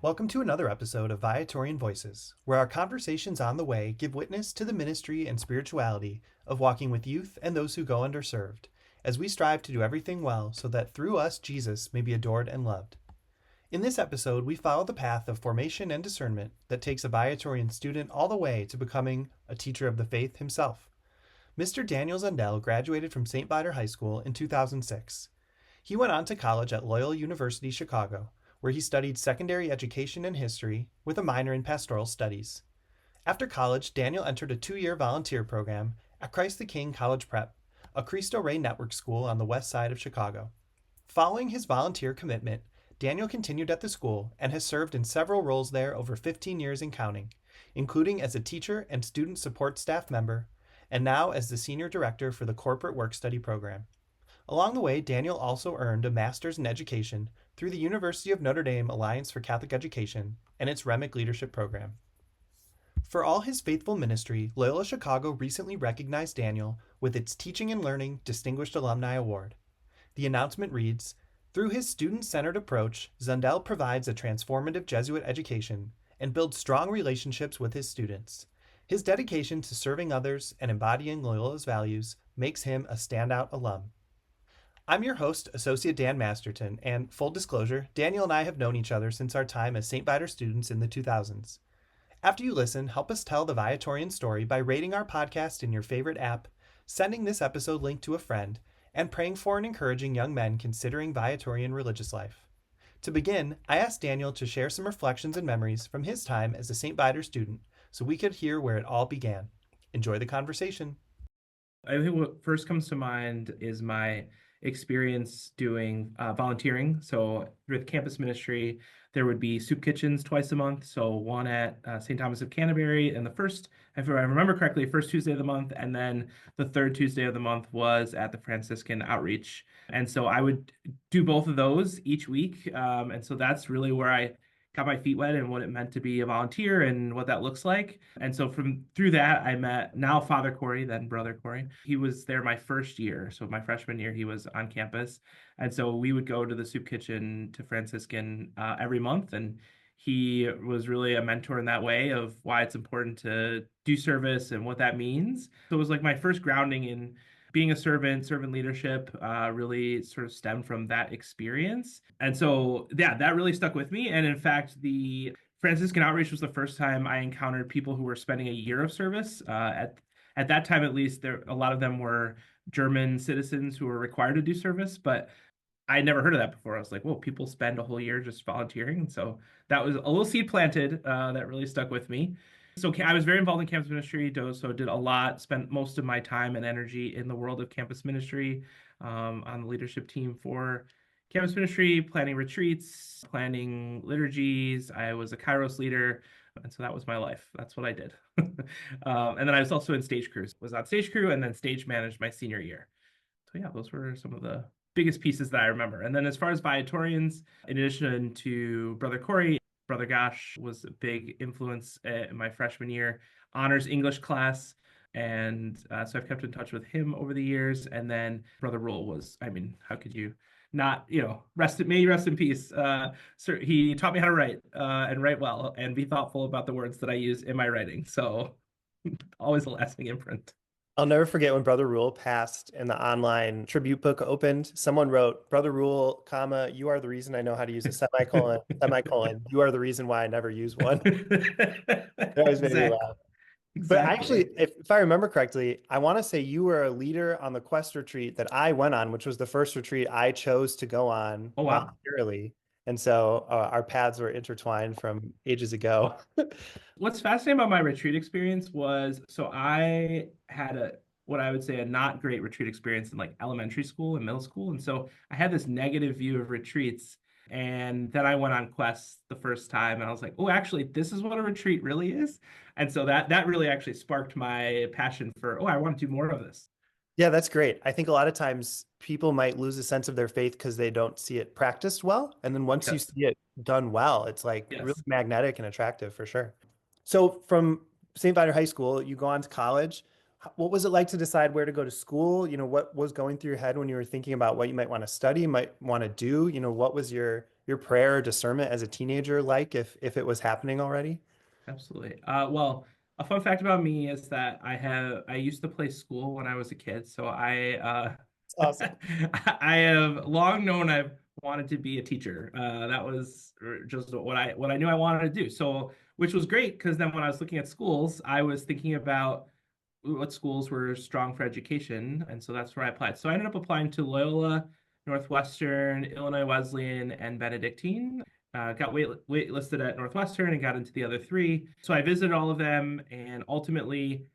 Welcome to another episode of Viatorian Voices, where our conversations on the way give witness to the ministry and spirituality of walking with youth and those who go underserved, as we strive to do everything well so that through us Jesus may be adored and loved. In this episode, we follow the path of formation and discernment that takes a Viatorian student all the way to becoming a teacher of the faith himself. Mr. Daniel Zundel graduated from Saint Viator High School in 2006. He went on to college at Loyola University Chicago, where he studied secondary education and history with a minor in pastoral studies. After college, Daniel entered a 2-year volunteer program at Christ the King College Prep, a Cristo Rey network school on the west side of Chicago. Following his volunteer commitment, Daniel continued at the school and has served in several roles there over 15 years and counting, including as a teacher and student support staff member, and now as the senior director for the corporate work study program. Along the way, Daniel also earned a master's in education through the University of Notre Dame Alliance for Catholic Education and its Remick Leadership Program. For all his faithful ministry, Loyola Chicago recently recognized Daniel with its Teaching and Learning Distinguished Alumni Award. The announcement reads, "Through his student-centered approach, Zundel provides a transformative Jesuit education and builds strong relationships with his students. His dedication to serving others and embodying Loyola's values makes him a standout alum." I'm your host, Associate Dan Masterton, and full disclosure, Daniel and I have known each other since our time as St. Viator students in the 2000s. After you listen, help us tell the Viatorian story by rating our podcast in your favorite app, sending this episode link to a friend, and praying for and encouraging young men considering Viatorian religious life. To begin, I asked Daniel to share some reflections and memories from his time as a St. Viator student so we could hear where it all began. Enjoy the conversation. I think what first comes to mind is my experience doing volunteering. So with campus ministry, there would be soup kitchens twice a month. So one at St. Thomas of Canterbury, and the first, if I remember correctly, first Tuesday of the month, and then the third Tuesday of the month was at the Franciscan Outreach. And so I would do both of those each week. And so that's really where I got my feet wet and what it meant to be a volunteer and what that looks like. And so through that, I met now Father Corey, then Brother Corey. He was there my first year. So my freshman year, he was on campus. And so we would go to the soup kitchen to Franciscan every month. And he was really a mentor in that way of why it's important to do service and what that means. So it was like my first grounding in being a servant leadership really sort of stemmed from that experience. And so, yeah, that really stuck with me. And in fact, the Franciscan Outreach was the first time I encountered people who were spending a year of service. At that time, at least, a lot of them were German citizens who were required to do service, but I never heard of that before. I was like, whoa, people spend a whole year just volunteering. And so that was a little seed planted that really stuck with me. So I was very involved in campus ministry, so did a lot, spent most of my time and energy in the world of campus ministry, on the leadership team for campus ministry, planning retreats, planning liturgies. I was a Kairos leader, and so that was my life. That's what I did. And then I was also in stage crews, was on stage crew and then stage managed my senior year. So yeah, those were some of the biggest pieces that I remember. And then as far as Viatorians, in addition to Brother Corey, Brother Gosh was a big influence in my freshman year, honors English class. And so I've kept in touch with him over the years. And then Brother Rule was, I mean, how could you not, may he rest in peace. So he taught me how to write and write well and be thoughtful about the words that I use in my writing. So always a lasting imprint. I'll never forget when Brother Rule passed and the online tribute book opened. Someone wrote, "Brother Rule, comma, you are the reason I know how to use a semicolon, semicolon. You are the reason why I never use one." That always made me laugh. But actually, if I remember correctly, I want to say you were a leader on the Quest retreat that I went on, which was the first retreat I chose to go on voluntarily. And so our paths were intertwined from ages ago. What's fascinating about my retreat experience was, so I had what I would say a not great retreat experience in like elementary school and middle school. And so I had this negative view of retreats. And then I went on Quest the first time and I was like, oh, actually, this is what a retreat really is. And so that really actually sparked my passion for, I want to do more of this. Yeah, that's great. I think a lot of times people might lose a sense of their faith because they don't see it practiced well. And then once you see it done well, it's like really magnetic and attractive for sure. So from St. Viator High School, you go on to college. What was it like to decide where to go to school? What was going through your head when you were thinking about what you might want to study, might want to do? What was your your prayer or discernment as a teenager like if it was happening already? Absolutely. Well, a fun fact about me is that I used to play school when I was a kid, so It's awesome. I have long known I've wanted to be a teacher. That was just what I knew I wanted to do. So, which was great because then when I was looking at schools, I was thinking about what schools were strong for education, and so that's where I applied. So I ended up applying to Loyola, Northwestern, Illinois Wesleyan, and Benedictine. Got waitlisted at Northwestern and got into the other three. So I visited all of them, and ultimately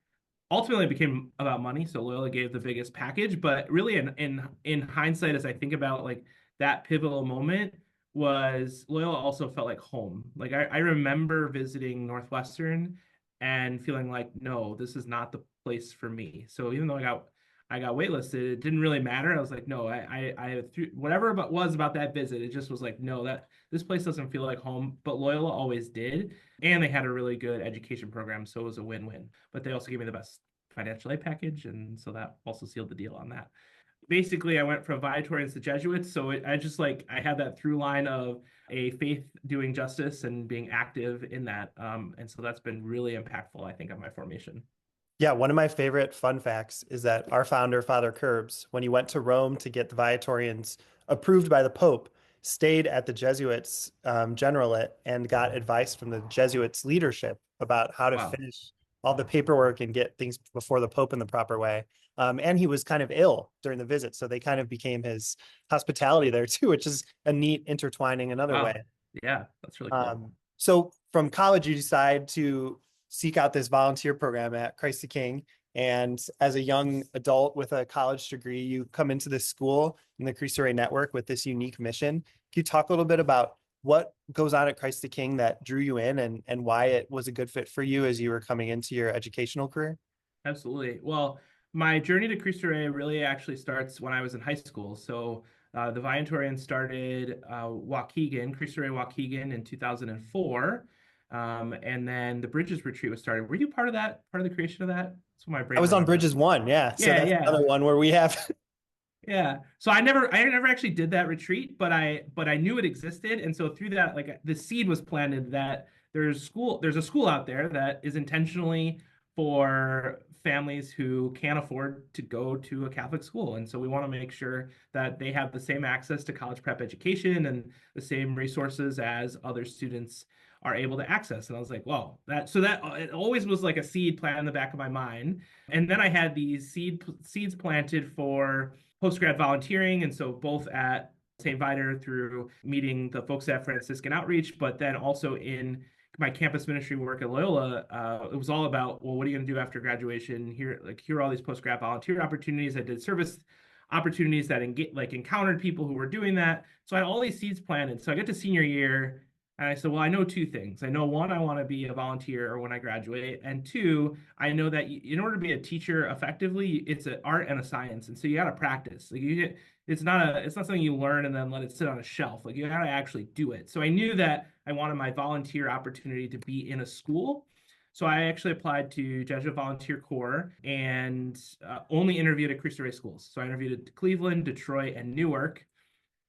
it became about money. So Loyola gave the biggest package, but really in hindsight, as I think about like that pivotal moment, was Loyola also felt like home. Like I remember visiting Northwestern and feeling like, no, this is not the place for me. So even though I got waitlisted, it didn't really matter. I was like, no, I whatever was about that visit, it just was like, no, that this place doesn't feel like home. But Loyola always did, and they had a really good education program, so it was a win-win. But they also gave me the best financial aid package, and so that also sealed the deal on that. Basically, I went from Viatorians to Jesuits, so I just like I had that through line of a faith doing justice and being active in that, and so that's been really impactful, I think, on my formation. Yeah, one of my favorite fun facts is that our founder, Father Curbs, when he went to Rome to get the Viatorians approved by the Pope, stayed at the Jesuits generalate and got advice from the Jesuits leadership about how to Wow. finish all the paperwork and get things before the Pope in the proper way. And he was kind of ill during the visit, so they kind of became his hospitality there too, which is a neat intertwining another way. Wow. Yeah, that's really cool. So from college, you decide to seek out this volunteer program at Christ the King. And as a young adult with a college degree, you come into this school in the Cristo Rey network with this unique mission. Can you talk a little bit about what goes on at Christ the King that drew you in and why it was a good fit for you as you were coming into your educational career? Absolutely. Well, my journey to Cristo Rey really actually starts when I was in high school. So the Viatorian started Waukegan, Cristo Rey Waukegan in 2004. And then the Bridges Retreat was started. Were you part of that, part of the creation of that? That's what my I brain was on remembers. Bridges One, yeah. So Yeah, that's yeah. another one where we have Yeah. So I never actually did that retreat, but I knew it existed. And so through that, like the seed was planted that there's a school out there that is intentionally for families who can't afford to go to a Catholic school. And so we want to make sure that they have the same access to college prep education and the same resources as other students are able to access. And I was like, wow, that it always was like a seed planted in the back of my mind. And then I had these seeds planted for post-grad volunteering. And so both at Saint Viator through meeting the folks at Franciscan Outreach, but then also in my campus ministry work at Loyola, it was all about, well, what are you going to do after graduation? Here are all these post-grad volunteer opportunities. I did service opportunities that encountered people who were doing that. So I had all these seeds planted. So I get to senior year and I said, well, I know two things. I know one, I want to be a volunteer when I graduate. And two, I know that in order to be a teacher effectively, it's an art and a science. And so you got to practice. It's not something you learn and then let it sit on a shelf. Like you got to actually do it. So I knew that I wanted my volunteer opportunity to be in a school. So I actually applied to Jesuit Volunteer Corps and only interviewed at Cristo Rey schools. So I interviewed at Cleveland, Detroit, and Newark.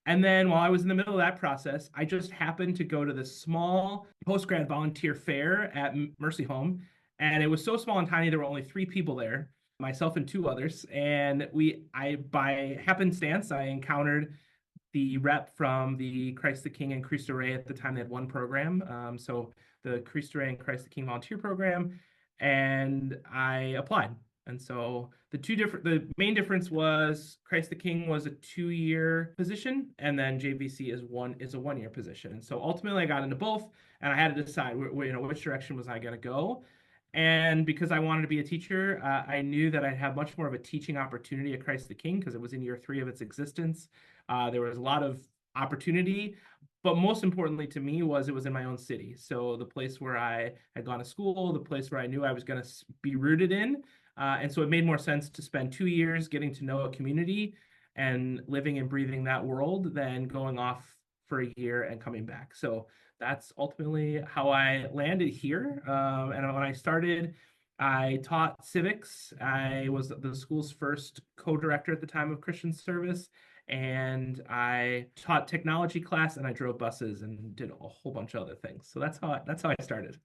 And then while I was in the middle of that process, I just happened to go to this small post-grad volunteer fair at Mercy Home. And it was so small and tiny, there were only three people there, myself and two others. And by happenstance, I encountered the rep from the Christ the King and Cristo Rey at the time. They had one program. So the Cristo Rey and Christ the King volunteer program. And I applied. And so the main difference was Christ the King was a 2-year position, and then JVC is a 1-year position. And so ultimately, I got into both, and I had to decide, which direction was I going to go. And because I wanted to be a teacher, I knew that I'd have much more of a teaching opportunity at Christ the King because it was in year 3 of its existence. There was a lot of opportunity, but most importantly to me was it was in my own city. So the place where I had gone to school, the place where I knew I was going to be rooted in. And so it made more sense to spend 2 years getting to know a community and living and breathing that world than going off for a year and coming back. So that's ultimately how I landed here. And when I started, I taught civics. I was the school's first co-director at the time of Christian service. and I taught technology class, and I drove buses and did a whole bunch of other things. So that's how I started.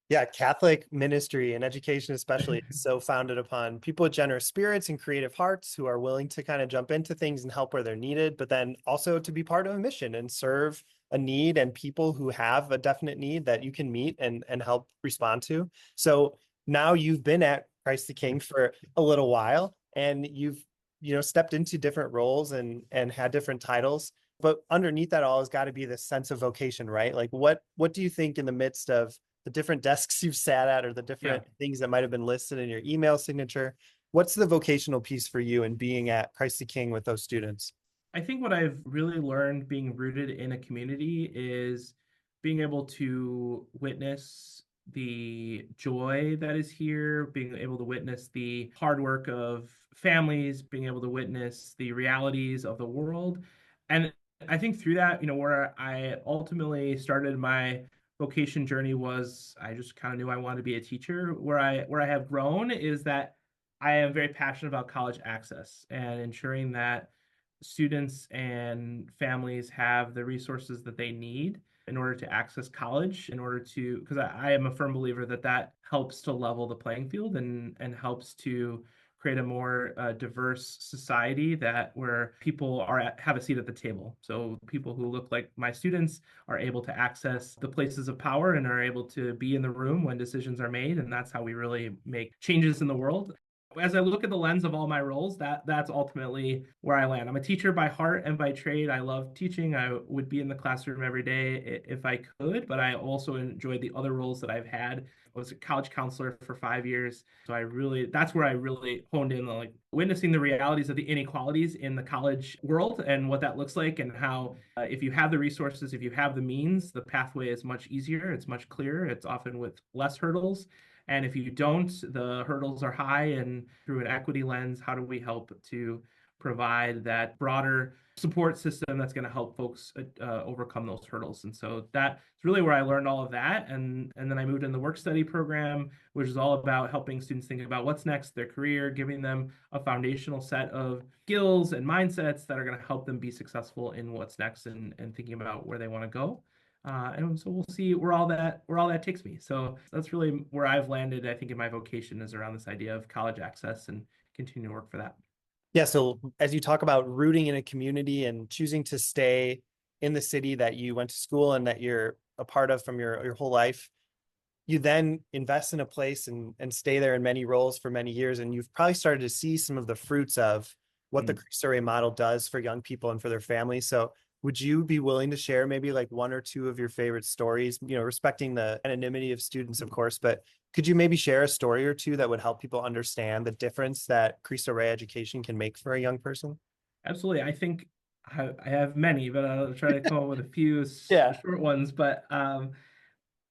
Yeah, Catholic ministry and education, especially, is so founded upon people with generous spirits and creative hearts who are willing to kind of jump into things and help where they're needed, but then also to be part of a mission and serve a need and people who have a definite need that you can meet and help respond to. So now you've been at Christ the King for a little while, and you've stepped into different roles and had different titles. But underneath that all has got to be this sense of vocation, right? Like what do you think in the midst of the different desks you've sat at or the Yeah. different things that might have been listed in your email signature? What's the vocational piece for you in being at Christ the King with those students? I think what I've really learned being rooted in a community is being able to witness the joy that is here, being able to witness the hard work of families, being able to witness the realities of the world. And I think through that, where I ultimately started my vocation journey was I just kind of knew I wanted to be a teacher. Where I have grown is that I am very passionate about college access and ensuring that students and families have the resources that they need in order to access college, in order to, because I am a firm believer that that helps to level the playing field and helps to create a more diverse society that where people have a seat at the table. So people who look like my students are able to access the places of power and are able to be in the room when decisions are made, and that's how we really make changes in the world. As I look at the lens of all my roles, that's ultimately where I land. I'm a teacher by heart and by trade. I love teaching. I would be in the classroom every day if I could, but I also enjoyed the other roles that I've had. I was a college counselor for 5 years. So that's where I really honed in, like witnessing the realities of the inequalities in the college world and what that looks like, and how if you have the resources, if you have the means, the pathway is much easier. It's much clearer. It's often with less hurdles. And if you don't, the hurdles are high. And through an equity lens, how do we help to provide that broader support system that's going to help folks overcome those hurdles? And so that's really where I learned all of that. And then I moved in the work study program, which is all about helping students think about what's next, their career, giving them a foundational set of skills and mindsets that are going to help them be successful in what's next, and thinking about where they want to go. And so we'll see where all that takes me. So that's really where I've landed. I think in my vocation is around this idea of college access and continue to work for that. Yeah, so as you talk about rooting in a community and choosing to stay in the city that you went to school and that you're a part of from your whole life, you then invest in a place and stay there in many roles for many years. And you've probably started to see some of the fruits of what the Mm. Cristo Rey model does for young people and for their families. So would you be willing to share maybe like one or two of your favorite stories, respecting the anonymity of students, of course, but could you maybe share a story or two that would help people understand the difference that Cristo Rey education can make for a young person? Absolutely. I think I have many, but I'll try to come up with a few Yeah. short ones. But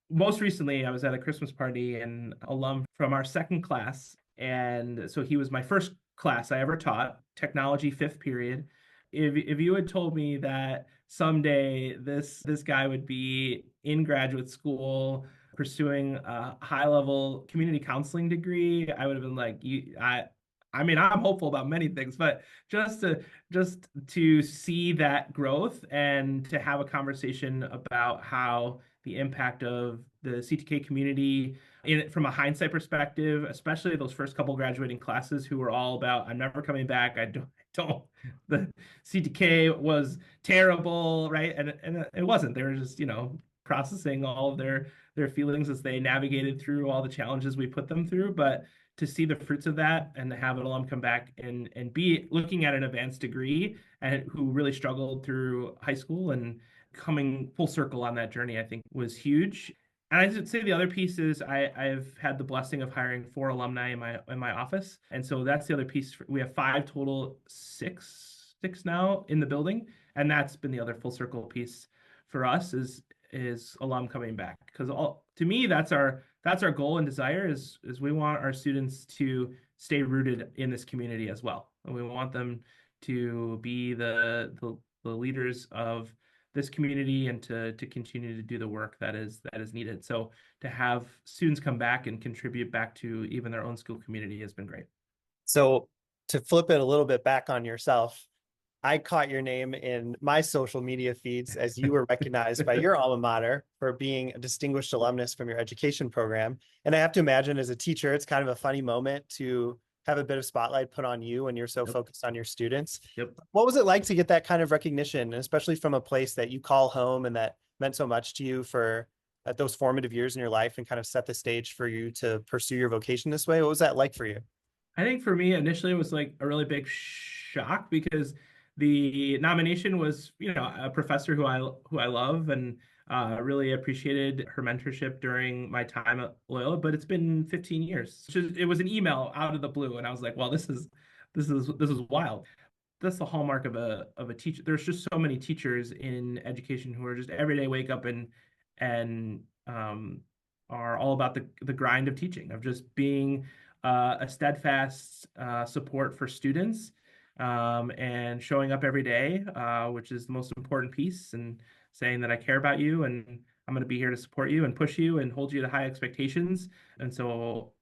most recently, I was at a Christmas party, and alum from our second class, and so he was my first class I ever taught, technology fifth period. If you had told me that someday this guy would be in graduate school pursuing a high level community counseling degree, I would have been like, I mean, I'm hopeful about many things, but just to see that growth and to have a conversation about how the impact of the CTK community from a hindsight perspective, especially those first couple graduating classes who were all about, I'm never coming back. I don't, the CTK was terrible, right? And it wasn't. They were just, processing all of their feelings as they navigated through all the challenges we put them through. But to see the fruits of that and to have an alum come back and be looking at an advanced degree and who really struggled through high school and coming full circle on that journey, I think was huge. And I should say the other piece is I've had the blessing of hiring 4 alumni in my office, and so that's the other piece. We have 5 total, six now in the building, and that's been the other full circle piece for us is alum coming back, because all to me that's our goal and desire is we want our students to stay rooted in this community as well, and we want them to be the leaders of this community and to continue to do the work that is needed. So to have students come back and contribute back to even their own school community has been great. So to flip it a little bit back on yourself, I caught your name in my social media feeds as you were recognized by your alma mater for being a distinguished alumnus from your education program. And I have to imagine as a teacher, it's kind of a funny moment to have a bit of spotlight put on you when you're so Yep. focused on your students. Yep. What was it like to get that kind of recognition, especially from a place that you call home and that meant so much to you for those formative years in your life and kind of set the stage for you to pursue your vocation this way? What was that like for you? I think for me initially it was like a really big shock because the nomination was, a professor who I love and really appreciated her mentorship during my time at Loyola. But it's been 15 years. It was an email out of the blue, and I was like, well, this is wild. That's the hallmark of a teacher. There's just so many teachers in education who are just every day wake up and are all about the grind of teaching, of just being a steadfast support for students, and showing up every day, which is the most important piece, and saying that I care about you and I'm going to be here to support you and push you and hold you to high expectations. And so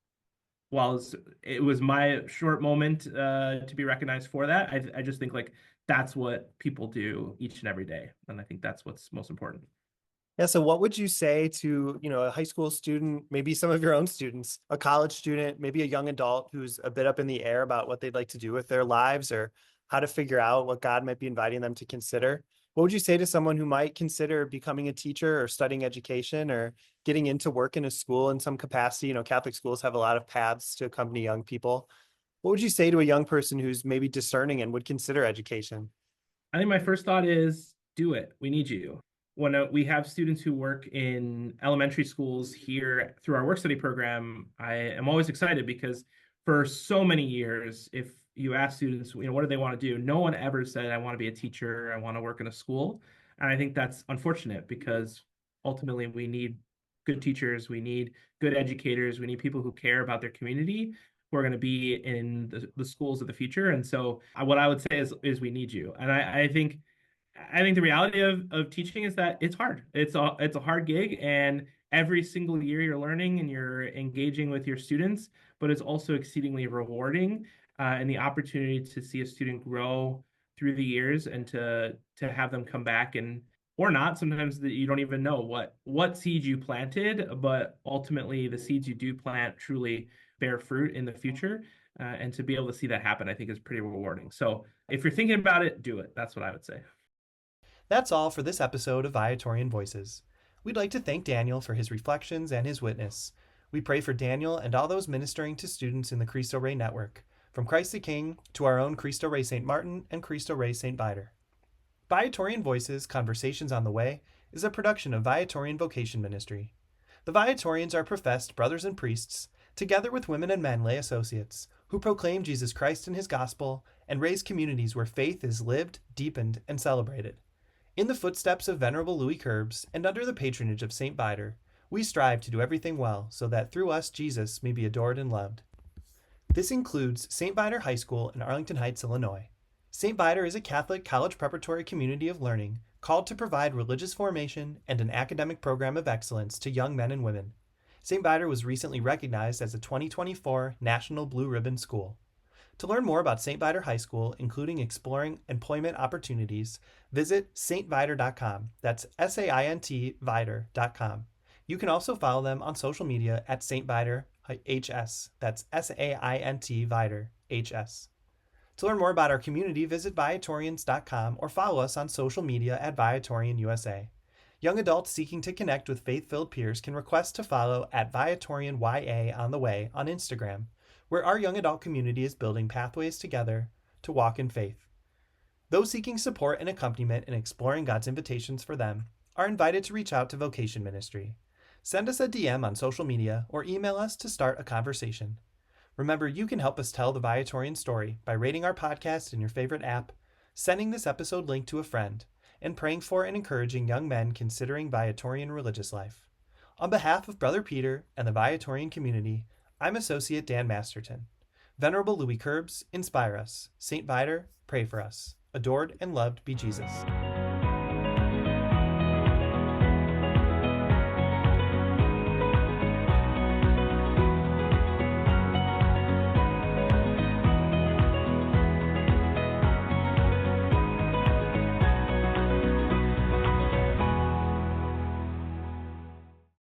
while it was my short moment to be recognized for that, I just think like that's what people do each and every day. And I think that's what's most important. Yeah, so what would you say to, a high school student, maybe some of your own students, a college student, maybe a young adult who's a bit up in the air about what they'd like to do with their lives or how to figure out what God might be inviting them to consider? What would you say to someone who might consider becoming a teacher or studying education or getting into work in a school in some capacity? Catholic schools have a lot of paths to accompany young people. What would you say to a young person who's maybe discerning and would consider education? I think my first thought is do it. We need you. When we have students who work in elementary schools here through our work study program, I am always excited because for so many years, if you ask students, what do they want to do? No one ever said, I want to be a teacher, I want to work in a school. And I think that's unfortunate because ultimately we need good teachers, we need good educators, we need people who care about their community who are going to be in the schools of the future. And so what I would say is we need you. And I think the reality of teaching is that it's hard. It's a hard gig, and every single year you're learning and you're engaging with your students, but it's also exceedingly rewarding, and the opportunity to see a student grow through the years and to have them come back and or not. Sometimes that you don't even know what seeds you planted, but ultimately the seeds you do plant truly bear fruit in the future. And to be able to see that happen, I think is pretty rewarding. So if you're thinking about it, do it. That's what I would say. That's all for this episode of Viatorian Voices. We'd like to thank Daniel for his reflections and his witness. We pray for Daniel and all those ministering to students in the Cristo Rey network, from Christ the King to our own Cristo Rey St. Martin and Cristo Rey St. Viator. Viatorian Voices, Conversations on the Way is a production of Viatorian Vocation Ministry. The Viatorians are professed brothers and priests, together with women and men lay associates, who proclaim Jesus Christ and his gospel and raise communities where faith is lived, deepened, and celebrated. In the footsteps of Venerable Louis Querbes and under the patronage of Saint Viator, we strive to do everything well so that through us Jesus may be adored and loved. This includes Saint Viator High School in Arlington Heights, Illinois. Saint Viator is a Catholic college preparatory community of learning called to provide religious formation and an academic program of excellence to young men and women. Saint Viator was recently recognized as a 2024 National Blue Ribbon School. To learn more about Saint Viator High School, including exploring employment opportunities, visit saintviator.com. That's SAINT Viator.com. You can also follow them on social media at Saint Viator HS. That's SAINT Viator HS. To learn more about our community, visit Viatorians.com or follow us on social media at Viatorian USA. Young adults seeking to connect with faith-filled peers can request to follow at ViatorianYA on the Way on Instagram, where our young adult community is building pathways together to walk in faith. Those seeking support and accompaniment in exploring God's invitations for them are invited to reach out to Vocation Ministry. Send us a DM on social media or email us to start a conversation. Remember, you can help us tell the Viatorian story by rating our podcast in your favorite app, sending this episode link to a friend, and praying for and encouraging young men considering Viatorian religious life. On behalf of Brother Peter and the Viatorian community, I'm Associate Dan Masterton. Venerable Louis Querbes, inspire us. Saint Viator, pray for us. Adored and loved be Jesus.